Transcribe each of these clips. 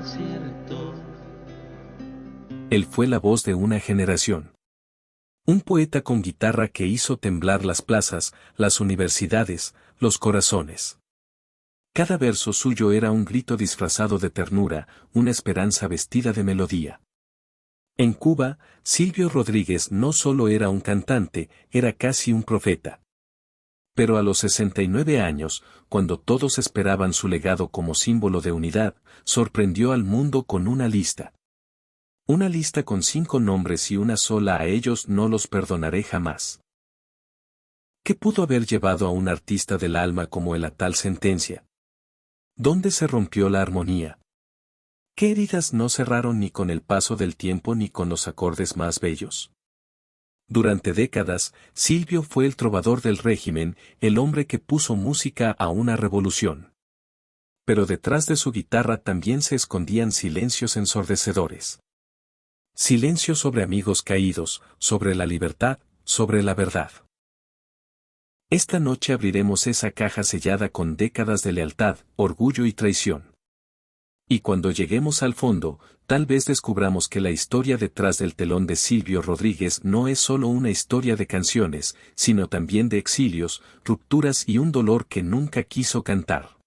acierto. Él fue la voz de una generación. Un poeta con guitarra que hizo temblar las plazas, las universidades, los corazones. Cada verso suyo era un grito disfrazado de ternura, una esperanza vestida de melodía. En Cuba, Silvio Rodríguez no solo era un cantante, era casi un profeta. Pero a los 69 años, cuando todos esperaban su legado como símbolo de unidad, sorprendió al mundo con una lista. Una lista con 5 nombres y una sola: a ellos no los perdonaré jamás. ¿Qué pudo haber llevado a un artista del alma como él a tal sentencia? ¿Dónde se rompió la armonía? ¿Qué heridas no cerraron ni con el paso del tiempo ni con los acordes más bellos? Durante décadas, Silvio fue el trovador del régimen, el hombre que puso música a una revolución. Pero detrás de su guitarra también se escondían silencios ensordecedores. Silencio sobre amigos caídos, sobre la libertad, sobre la verdad. Esta noche abriremos esa caja sellada con décadas de lealtad, orgullo y traición. Y cuando lleguemos al fondo, tal vez descubramos que la historia detrás del telón de Silvio Rodríguez no es solo una historia de canciones, sino también de exilios, rupturas y un dolor que nunca quiso cantar.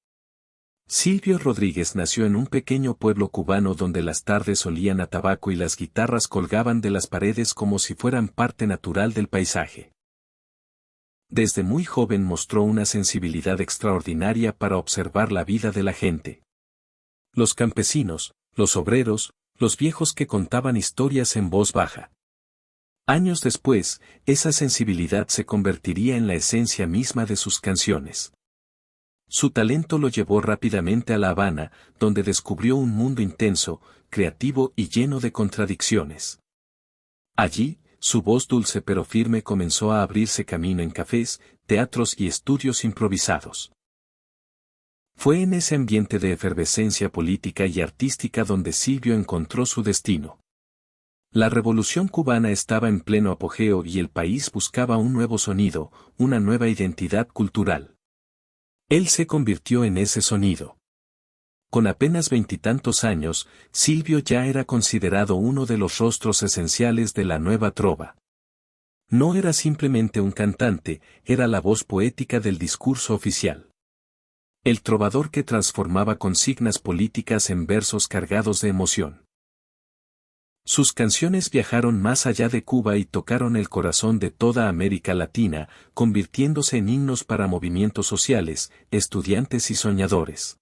Silvio Rodríguez nació en un pequeño pueblo cubano donde las tardes olían a tabaco y las guitarras colgaban de las paredes como si fueran parte natural del paisaje. Desde muy joven mostró una sensibilidad extraordinaria para observar la vida de la gente. Los campesinos, los obreros, los viejos que contaban historias en voz baja. Años después, esa sensibilidad se convertiría en la esencia misma de sus canciones. Su talento lo llevó rápidamente a La Habana, donde descubrió un mundo intenso, creativo y lleno de contradicciones. Allí, su voz dulce pero firme comenzó a abrirse camino en cafés, teatros y estudios improvisados. Fue en ese ambiente de efervescencia política y artística donde Silvio encontró su destino. La revolución cubana estaba en pleno apogeo y el país buscaba un nuevo sonido, una nueva identidad cultural. Él se convirtió en ese sonido. Con apenas 20 y tantos años, Silvio ya era considerado uno de los rostros esenciales de la nueva trova. No era simplemente un cantante, era la voz poética del discurso oficial. El trovador que transformaba consignas políticas en versos cargados de emoción. Sus canciones viajaron más allá de Cuba y tocaron el corazón de toda América Latina, convirtiéndose en himnos para movimientos sociales, estudiantes y soñadores.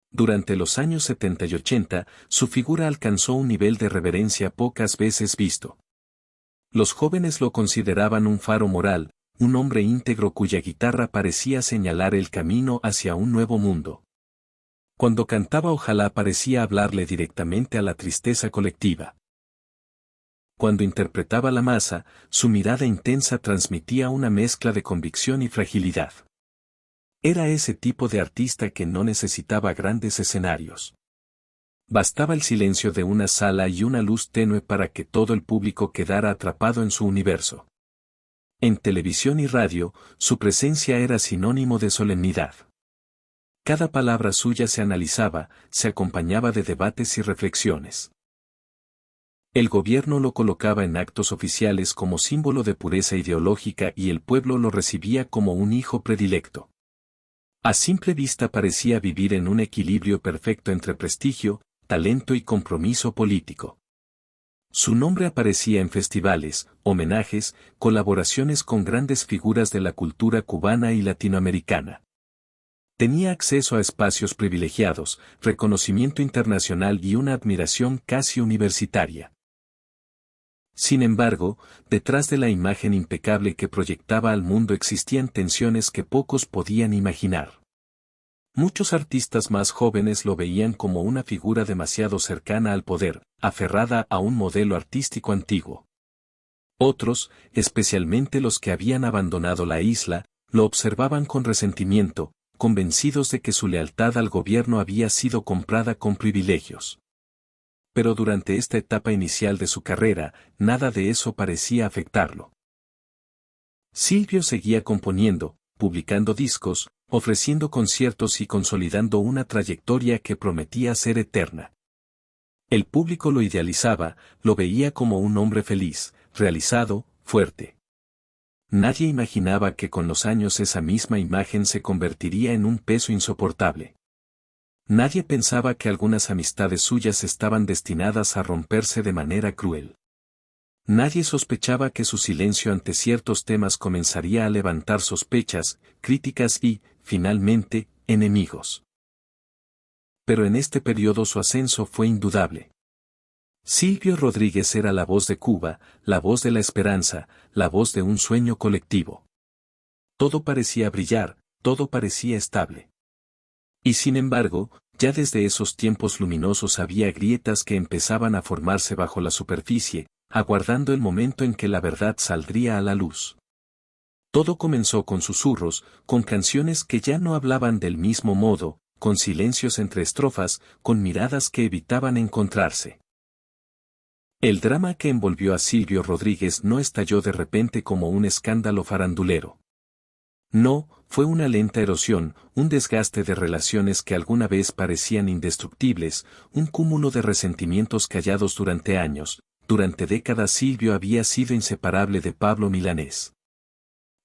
Durante los años 70 y 80, su figura alcanzó un nivel de reverencia pocas veces visto. Los jóvenes lo consideraban un faro moral, un hombre íntegro cuya guitarra parecía señalar el camino hacia un nuevo mundo. Cuando cantaba ojalá parecía hablarle directamente a la tristeza colectiva. Cuando interpretaba la masa, su mirada intensa transmitía una mezcla de convicción y fragilidad. Era ese tipo de artista que no necesitaba grandes escenarios. Bastaba el silencio de una sala y una luz tenue para que todo el público quedara atrapado en su universo. En televisión y radio, su presencia era sinónimo de solemnidad. Cada palabra suya se analizaba, se acompañaba de debates y reflexiones. El gobierno lo colocaba en actos oficiales como símbolo de pureza ideológica y el pueblo lo recibía como un hijo predilecto. A simple vista parecía vivir en un equilibrio perfecto entre prestigio, talento y compromiso político. Su nombre aparecía en festivales, homenajes, colaboraciones con grandes figuras de la cultura cubana y latinoamericana. Tenía acceso a espacios privilegiados, reconocimiento internacional y una admiración casi universitaria. Sin embargo, detrás de la imagen impecable que proyectaba al mundo existían tensiones que pocos podían imaginar. Muchos artistas más jóvenes lo veían como una figura demasiado cercana al poder, aferrada a un modelo artístico antiguo. Otros, especialmente los que habían abandonado la isla, lo observaban con resentimiento, convencidos de que su lealtad al gobierno había sido comprada con privilegios. Pero durante esta etapa inicial de su carrera, nada de eso parecía afectarlo. Silvio seguía componiendo, publicando discos, ofreciendo conciertos y consolidando una trayectoria que prometía ser eterna. El público lo idealizaba, lo veía como un hombre feliz, realizado, fuerte. Nadie imaginaba que con los años esa misma imagen se convertiría en un peso insoportable. Nadie pensaba que algunas amistades suyas estaban destinadas a romperse de manera cruel. Nadie sospechaba que su silencio ante ciertos temas comenzaría a levantar sospechas, críticas y, finalmente, enemigos. Pero en este periodo su ascenso fue indudable. Silvio Rodríguez era la voz de Cuba, la voz de la esperanza, la voz de un sueño colectivo. Todo parecía brillar, todo parecía estable. Y sin embargo, ya desde esos tiempos luminosos había grietas que empezaban a formarse bajo la superficie, aguardando el momento en que la verdad saldría a la luz. Todo comenzó con susurros, con canciones que ya no hablaban del mismo modo, con silencios entre estrofas, con miradas que evitaban encontrarse. El drama que envolvió a Silvio Rodríguez no estalló de repente como un escándalo farandulero. No, fue una lenta erosión, un desgaste de relaciones que alguna vez parecían indestructibles, un cúmulo de resentimientos callados durante años. Durante décadas Silvio había sido inseparable de Pablo Milanés.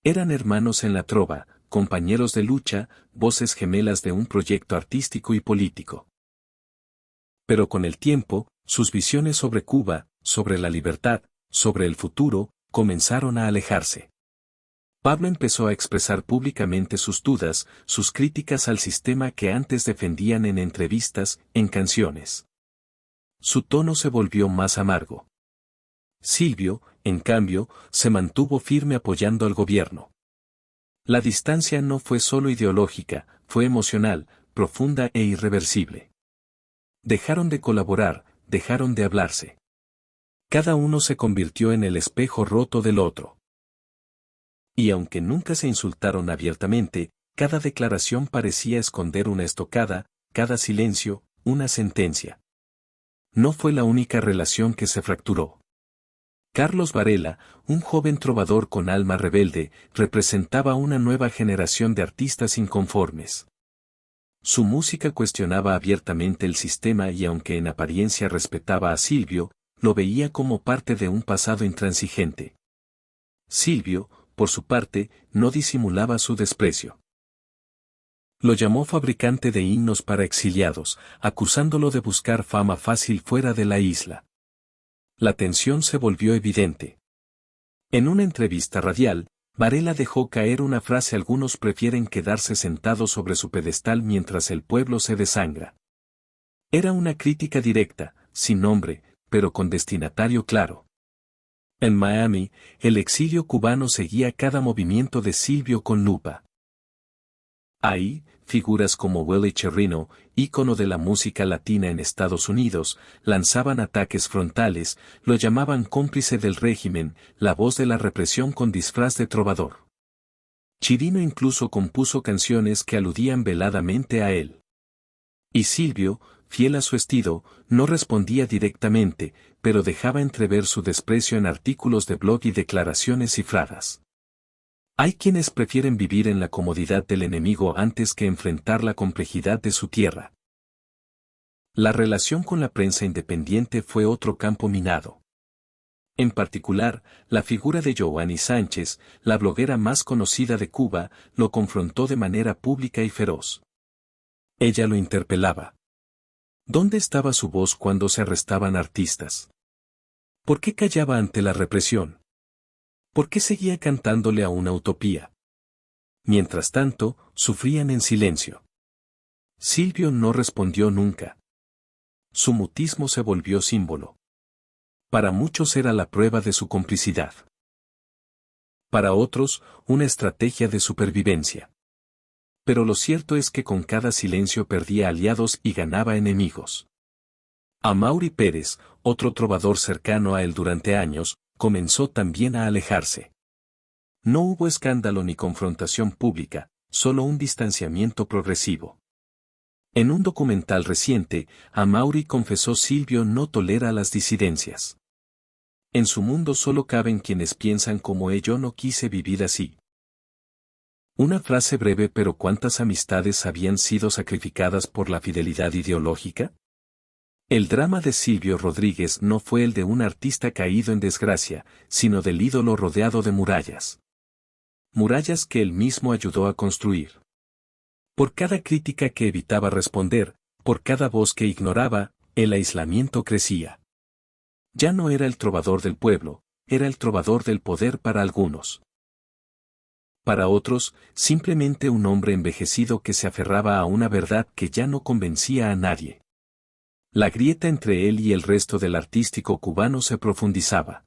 Eran hermanos en la trova, compañeros de lucha, voces gemelas de un proyecto artístico y político. Pero con el tiempo, sus visiones sobre Cuba, sobre la libertad, sobre el futuro, comenzaron a alejarse. Pablo empezó a expresar públicamente sus dudas, sus críticas al sistema que antes defendían en entrevistas, en canciones. Su tono se volvió más amargo. Silvio, en cambio, se mantuvo firme apoyando al gobierno. La distancia no fue solo ideológica, fue emocional, profunda e irreversible. Dejaron de colaborar, dejaron de hablarse. Cada uno se convirtió en el espejo roto del otro. Y aunque nunca se insultaron abiertamente, cada declaración parecía esconder una estocada, cada silencio, una sentencia. No fue la única relación que se fracturó. Carlos Varela, un joven trovador con alma rebelde, representaba una nueva generación de artistas inconformes. Su música cuestionaba abiertamente el sistema y aunque en apariencia respetaba a Silvio, lo veía como parte de un pasado intransigente. Silvio, por su parte, no disimulaba su desprecio. Lo llamó fabricante de himnos para exiliados, acusándolo de buscar fama fácil fuera de la isla. La tensión se volvió evidente. En una entrevista radial, Varela dejó caer una frase: algunos prefieren quedarse sentados sobre su pedestal mientras el pueblo se desangra. Era una crítica directa, sin nombre, pero con destinatario claro. En Miami, el exilio cubano seguía cada movimiento de Silvio con lupa. Ahí, figuras como Willie Cherrino, ícono de la música latina en Estados Unidos, lanzaban ataques frontales, lo llamaban cómplice del régimen, la voz de la represión con disfraz de trovador. Chirino incluso compuso canciones que aludían veladamente a él. Y Silvio, fiel a su estilo, no respondía directamente, pero dejaba entrever su desprecio en artículos de blog y declaraciones cifradas. Hay quienes prefieren vivir en la comodidad del enemigo antes que enfrentar la complejidad de su tierra. La relación con la prensa independiente fue otro campo minado. En particular, la figura de Joanny Sánchez, la bloguera más conocida de Cuba, lo confrontó de manera pública y feroz. Ella lo interpelaba. ¿Dónde estaba su voz cuando se arrestaban artistas? ¿Por qué callaba ante la represión? ¿Por qué seguía cantándole a una utopía? Mientras tanto, sufrían en silencio. Silvio no respondió nunca. Su mutismo se volvió símbolo. Para muchos era la prueba de su complicidad. Para otros, una estrategia de supervivencia. Pero lo cierto es que con cada silencio perdía aliados y ganaba enemigos. Amaury Pérez, otro trovador cercano a él durante años, comenzó también a alejarse. No hubo escándalo ni confrontación pública, solo un distanciamiento progresivo. En un documental reciente, Amaury confesó: Silvio no tolera las disidencias. En su mundo solo caben quienes piensan como él. Yo no quise vivir así. Una frase breve, pero ¿cuántas amistades habían sido sacrificadas por la fidelidad ideológica? El drama de Silvio Rodríguez no fue el de un artista caído en desgracia, sino del ídolo rodeado de murallas. Murallas que él mismo ayudó a construir. Por cada crítica que evitaba responder, por cada voz que ignoraba, el aislamiento crecía. Ya no era el trovador del pueblo, era el trovador del poder para algunos. Para otros, simplemente un hombre envejecido que se aferraba a una verdad que ya no convencía a nadie. La grieta entre él y el resto del artístico cubano se profundizaba.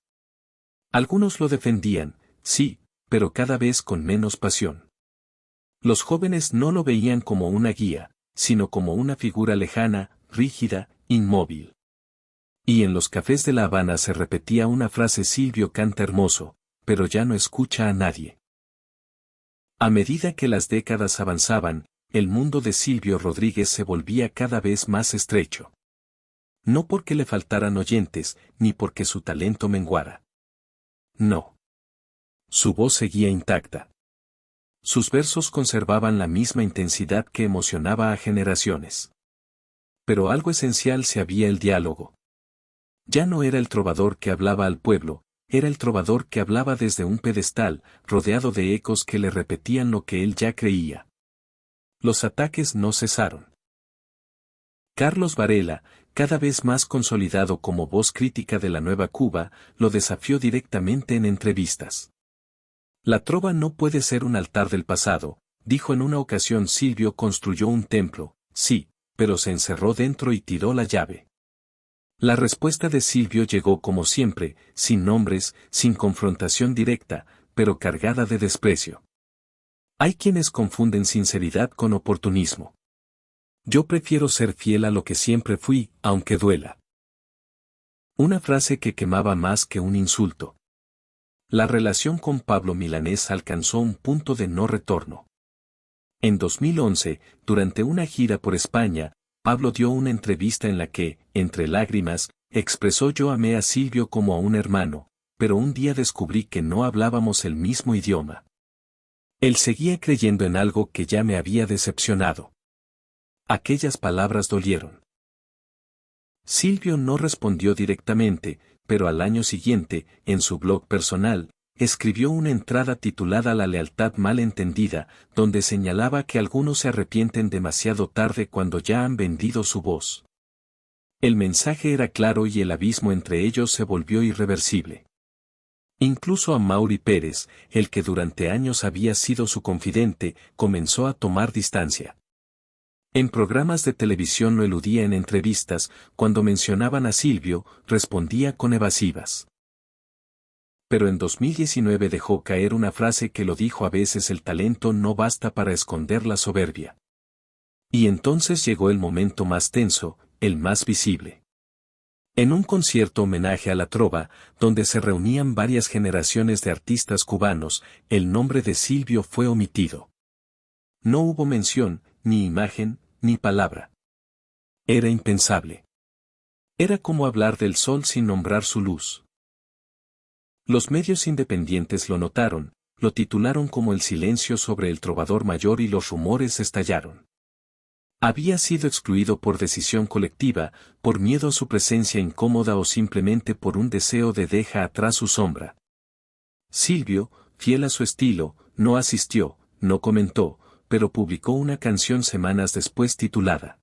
Algunos lo defendían, sí, pero cada vez con menos pasión. Los jóvenes no lo veían como una guía, sino como una figura lejana, rígida, inmóvil. Y en los cafés de La Habana se repetía una frase: Silvio canta hermoso, pero ya no escucha a nadie. A medida que las décadas avanzaban, el mundo de Silvio Rodríguez se volvía cada vez más estrecho. No porque le faltaran oyentes, ni porque su talento menguara. No. Su voz seguía intacta. Sus versos conservaban la misma intensidad que emocionaba a generaciones. Pero algo esencial se había: el diálogo. Ya no era el trovador que hablaba al pueblo, era el trovador que hablaba desde un pedestal, rodeado de ecos que le repetían lo que él ya creía. Los ataques no cesaron. Carlos Varela, cada vez más consolidado como voz crítica de la nueva Cuba, lo desafió directamente en entrevistas. La trova no puede ser un altar del pasado, dijo en una ocasión. Silvio construyó un templo, sí, pero se encerró dentro y tiró la llave. La respuesta de Silvio llegó como siempre, sin nombres, sin confrontación directa, pero cargada de desprecio. Hay quienes confunden sinceridad con oportunismo. Yo prefiero ser fiel a lo que siempre fui, aunque duela. Una frase que quemaba más que un insulto. La relación con Pablo Milanés alcanzó un punto de no retorno. En 2011, durante una gira por España, Pablo dio una entrevista en la que, entre lágrimas, expresó: yo amé a Silvio como a un hermano, pero un día descubrí que no hablábamos el mismo idioma. Él seguía creyendo en algo que ya me había decepcionado. Aquellas palabras dolieron. Silvio no respondió directamente, pero al año siguiente, en su blog personal, escribió una entrada titulada La lealtad mal entendida, donde señalaba que algunos se arrepienten demasiado tarde cuando ya han vendido su voz. El mensaje era claro y el abismo entre ellos se volvió irreversible. Incluso Amaury Pérez, el que durante años había sido su confidente, comenzó a tomar distancia. En programas de televisión lo eludía en entrevistas, cuando mencionaban a Silvio, respondía con evasivas. Pero en 2019 dejó caer una frase que lo dijo: a veces el talento no basta para esconder la soberbia. Y entonces llegó el momento más tenso, el más visible. En un concierto homenaje a la trova, donde se reunían varias generaciones de artistas cubanos, el nombre de Silvio fue omitido. No hubo mención, ni imagen, ni palabra. Era impensable. Era como hablar del sol sin nombrar su luz. Los medios independientes lo notaron, lo titularon como el silencio sobre el trovador mayor y los rumores estallaron. Había sido excluido por decisión colectiva, por miedo a su presencia incómoda o simplemente por un deseo de deja atrás su sombra. Silvio, fiel a su estilo, no asistió, no comentó, pero publicó una canción semanas después titulada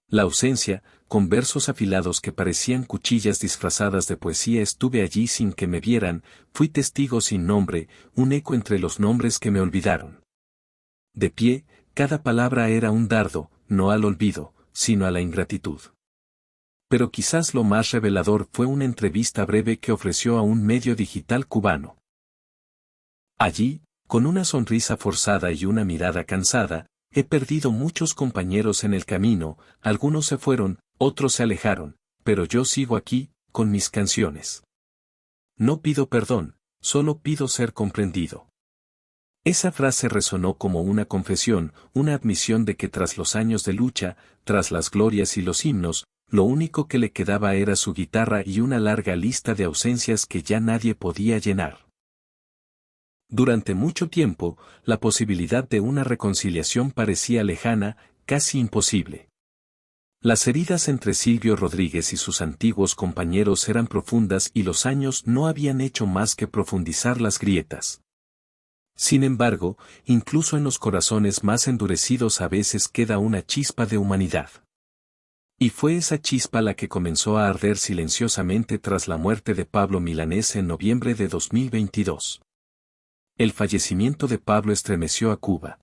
La ausencia, con versos afilados que parecían cuchillas disfrazadas de poesía. Estuve allí sin que me vieran, fui testigo sin nombre, un eco entre los nombres que me olvidaron. De pie, cada palabra era un dardo, no al olvido, sino a la ingratitud. Pero quizás lo más revelador fue una entrevista breve que ofreció a un medio digital cubano. Allí, con una sonrisa forzada y una mirada cansada: he perdido muchos compañeros en el camino, algunos se fueron, otros se alejaron, pero yo sigo aquí, con mis canciones. No pido perdón, solo pido ser comprendido. Esa frase resonó como una confesión, una admisión de que tras los años de lucha, tras las glorias y los himnos, lo único que le quedaba era su guitarra y una larga lista de ausencias que ya nadie podía llenar. Durante mucho tiempo, la posibilidad de una reconciliación parecía lejana, casi imposible. Las heridas entre Silvio Rodríguez y sus antiguos compañeros eran profundas y los años no habían hecho más que profundizar las grietas. Sin embargo, incluso en los corazones más endurecidos a veces queda una chispa de humanidad. Y fue esa chispa la que comenzó a arder silenciosamente tras la muerte de Pablo Milanés en noviembre de 2022. El fallecimiento de Pablo estremeció a Cuba.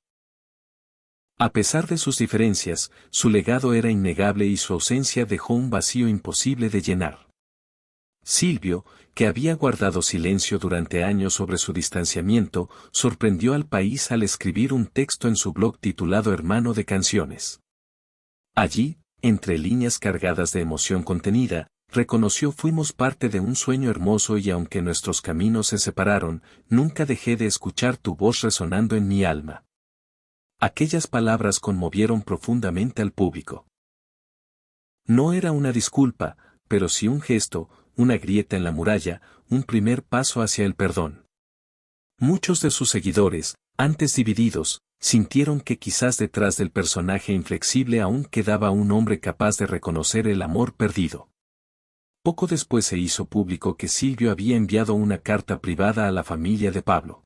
A pesar de sus diferencias, su legado era innegable y su ausencia dejó un vacío imposible de llenar. Silvio, que había guardado silencio durante años sobre su distanciamiento, sorprendió al país al escribir un texto en su blog titulado Hermano de Canciones. Allí, entre líneas cargadas de emoción contenida, reconoció: fuimos parte de un sueño hermoso y aunque nuestros caminos se separaron, nunca dejé de escuchar tu voz resonando en mi alma. Aquellas palabras conmovieron profundamente al público. No era una disculpa, pero sí un gesto, una grieta en la muralla, un primer paso hacia el perdón. Muchos de sus seguidores, antes divididos, sintieron que quizás detrás del personaje inflexible aún quedaba un hombre capaz de reconocer el amor perdido. Poco después se hizo público que Silvio había enviado una carta privada a la familia de Pablo.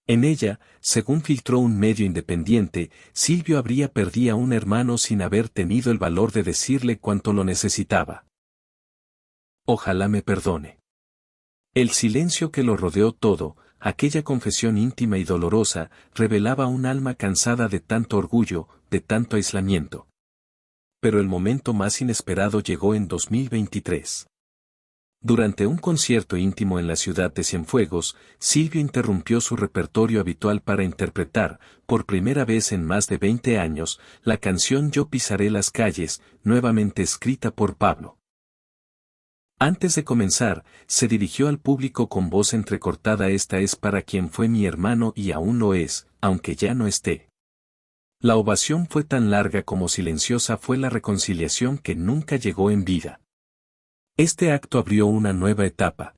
En ella, según filtró un medio independiente, Silvio habría perdido a un hermano sin haber tenido el valor de decirle cuánto lo necesitaba. Ojalá me perdone. El silencio que lo rodeó todo, aquella confesión íntima y dolorosa, revelaba un alma cansada de tanto orgullo, de tanto aislamiento. Pero el momento más inesperado llegó en 2023. Durante un concierto íntimo en la ciudad de Cienfuegos, Silvio interrumpió su repertorio habitual para interpretar, por primera vez en más de 20 años, la canción Yo pisaré las calles, nuevamente escrita por Pablo. Antes de comenzar, se dirigió al público con voz entrecortada: esta es para quien fue mi hermano y aún lo es, aunque ya no esté. La ovación fue tan larga como silenciosa fue la reconciliación que nunca llegó en vida. Este acto abrió una nueva etapa.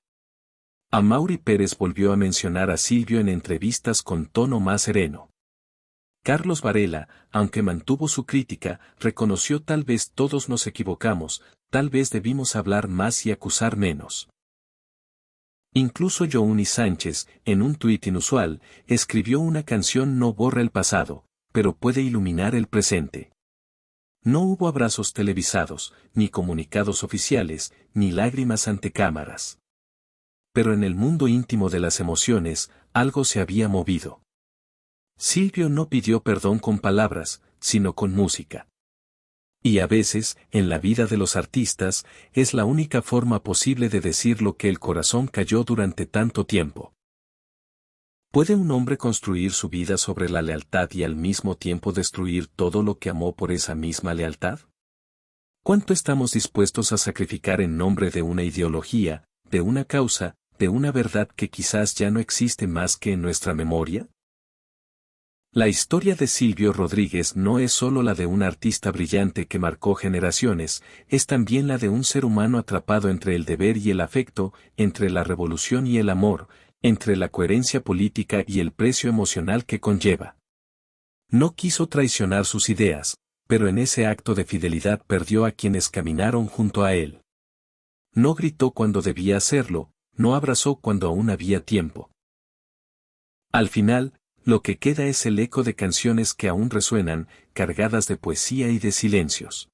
Amaury Pérez volvió a mencionar a Silvio en entrevistas con tono más sereno. Carlos Varela, aunque mantuvo su crítica, reconoció: tal vez todos nos equivocamos, tal vez debimos hablar más y acusar menos. Incluso Johnny Sánchez, en un tuit inusual, escribió: una canción no borra el pasado, pero puede iluminar el presente. No hubo abrazos televisados, ni comunicados oficiales, ni lágrimas ante cámaras. Pero en el mundo íntimo de las emociones, algo se había movido. Silvio no pidió perdón con palabras, sino con música. Y a veces, en la vida de los artistas, es la única forma posible de decir lo que el corazón calló durante tanto tiempo. ¿Puede un hombre construir su vida sobre la lealtad y al mismo tiempo destruir todo lo que amó por esa misma lealtad? ¿Cuánto estamos dispuestos a sacrificar en nombre de una ideología, de una causa, de una verdad que quizás ya no existe más que en nuestra memoria? La historia de Silvio Rodríguez no es solo la de un artista brillante que marcó generaciones, es también la de un ser humano atrapado entre el deber y el afecto, entre la revolución y el amor, entre la coherencia política y el precio emocional que conlleva. No quiso traicionar sus ideas, pero en ese acto de fidelidad perdió a quienes caminaron junto a él. No gritó cuando debía hacerlo, no abrazó cuando aún había tiempo. Al final, lo que queda es el eco de canciones que aún resuenan, cargadas de poesía y de silencios.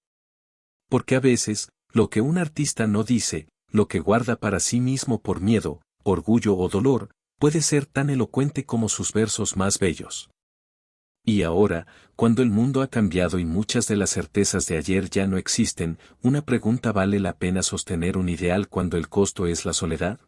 Porque a veces, lo que un artista no dice, lo que guarda para sí mismo por miedo, orgullo o dolor, puede ser tan elocuente como sus versos más bellos. Y ahora, cuando el mundo ha cambiado y muchas de las certezas de ayer ya no existen, una pregunta: ¿vale la pena sostener un ideal cuando el costo es la soledad?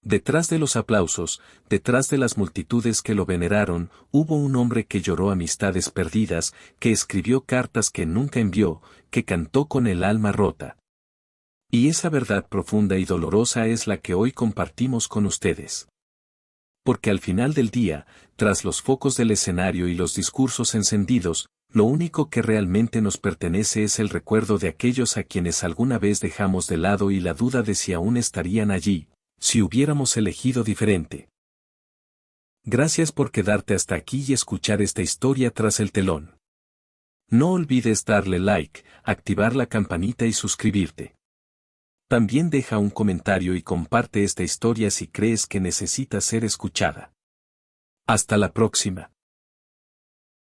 Detrás de los aplausos, detrás de las multitudes que lo veneraron, hubo un hombre que lloró amistades perdidas, que escribió cartas que nunca envió, que cantó con el alma rota. Y esa verdad profunda y dolorosa es la que hoy compartimos con ustedes. Porque al final del día, tras los focos del escenario y los discursos encendidos, lo único que realmente nos pertenece es el recuerdo de aquellos a quienes alguna vez dejamos de lado y la duda de si aún estarían allí, si hubiéramos elegido diferente. Gracias por quedarte hasta aquí y escuchar esta historia tras el telón. No olvides darle like, activar la campanita y suscribirte. También deja un comentario y comparte esta historia si crees que necesita ser escuchada. Hasta la próxima.